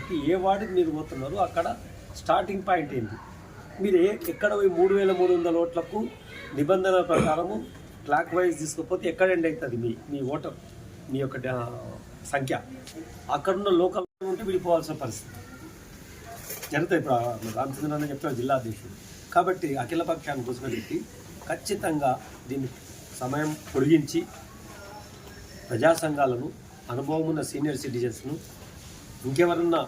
కాబట్టి ఏ వార్డుకి మీరు పోతున్నారో అక్కడ స్టార్టింగ్ పాయింట్ ఏంటి, మీరు ఎక్కడ 3300 ఓట్లకు నిబంధనల ప్రకారము క్లాక్ వైజ్ తీసుకపోతే ఎక్కడ ఎండ్ అవుతుంది మీ ఓటర్ మీ యొక్క సంఖ్య, అక్కడున్న లోకల్ ఉంటే విడిపోవాల్సిన పరిస్థితి జరుగుతాయి. ఇప్పుడు రామచంద్రన్ చెప్తారు జిల్లా అధ్యక్షుడు. కాబట్టి అఖిల పక్షాన్ని కూర్చోబెట్టి ఖచ్చితంగా దీన్ని సమయం పొడిగించి ప్రజా సంఘాలను, అనుభవం ఉన్న సీనియర్ సిటిజన్స్ను, ఇంకెవరన్నా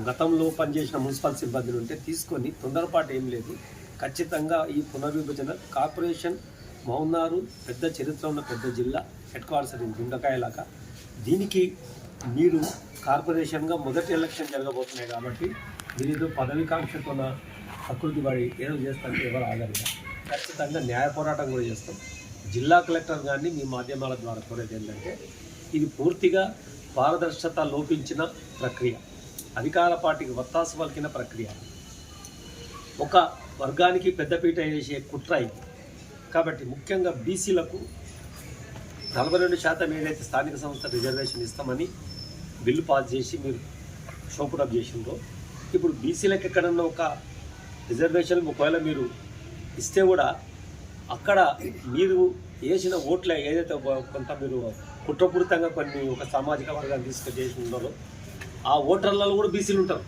గతంలో పనిచేసిన మున్సిపల్ సిబ్బందిని ఉంటే తీసుకొని, తొందరపాటు ఏం లేదు, ఖచ్చితంగా ఈ పునర్విభజన కార్పొరేషన్ మౌనారు పెద్ద చరిత్ర ఉన్న పెద్ద జిల్లా, హెడ్ క్వార్టర్స్ గుండకాయలాగా, దీనికి మీరు కార్పొరేషన్గా మొదటి ఎలక్షన్ జరగబోతున్నాయి కాబట్టి మీరు ఏదో పదవికాంక్షతోన ప్రకృతి పడి ఏదో చేస్తారంటే ఎవరు ఆగరు. ఖచ్చితంగా న్యాయ పోరాటం కూడా చేస్తాం. జిల్లా కలెక్టర్ గారిని మీ మాధ్యమాల ద్వారా కోరేది ఏంటంటే, ఇది పూర్తిగా పారదర్శకత లోపించిన ప్రక్రియ, అధికార పార్టీకి వత్తాసు పలికిన ప్రక్రియ, ఒక వర్గానికి పెద్దపీట వేసే కుట్ర ఇది. కాబట్టి ముఖ్యంగా బీసీలకు 42% ఏదైతే స్థానిక సంస్థ రిజర్వేషన్ ఇస్తామని బిల్లు పాస్ చేసి మీరు షోపుటప్ చేసిందో, ఇప్పుడు బీసీలకు ఎక్కడన్నా ఒక రిజర్వేషన్ ఒకవేళ మీరు ఇస్తే కూడా అక్కడ మీరు వేసిన ఓట్ల ఏదైతే కొంత మీరు కుట్రపూరితంగా కొన్ని ఒక సామాజిక వర్గాన్ని తీసుకొచ్చేసి ఉన్నారో ఆ ఓటర్లలో కూడా బీసీలు ఉంటారు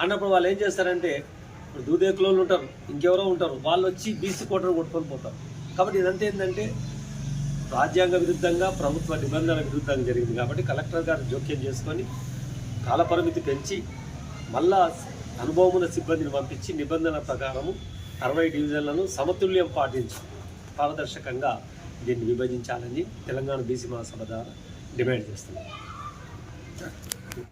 అన్నప్పుడు వాళ్ళు ఏం చేస్తారంటే, ఇప్పుడు దూదేకులోళ్ళు ఉంటారు, ఇంకెవరో ఉంటారు, వాళ్ళు వచ్చి బీసీ కోటను కొట్టుకొని పోతారు. కాబట్టి ఇదంతా ఏంటంటే రాజ్యాంగ విరుద్ధంగా, ప్రభుత్వ నిబంధనల విరుద్ధంగా జరిగింది. కాబట్టి కలెక్టర్ గారు జోక్యం చేసుకొని కాలపరిమితి పెంచి మళ్ళా అనుభవం ఉన్న సిబ్బందిని పంపించి నిబంధనల ప్రకారము 60 డివిజన్లను సమతుల్యం పాటించి పారదర్శకంగా దీన్ని విభజించాలని తెలంగాణ బీసీ మహాసభ ద్వారా డిమాండ్ చేస్తున్నాం.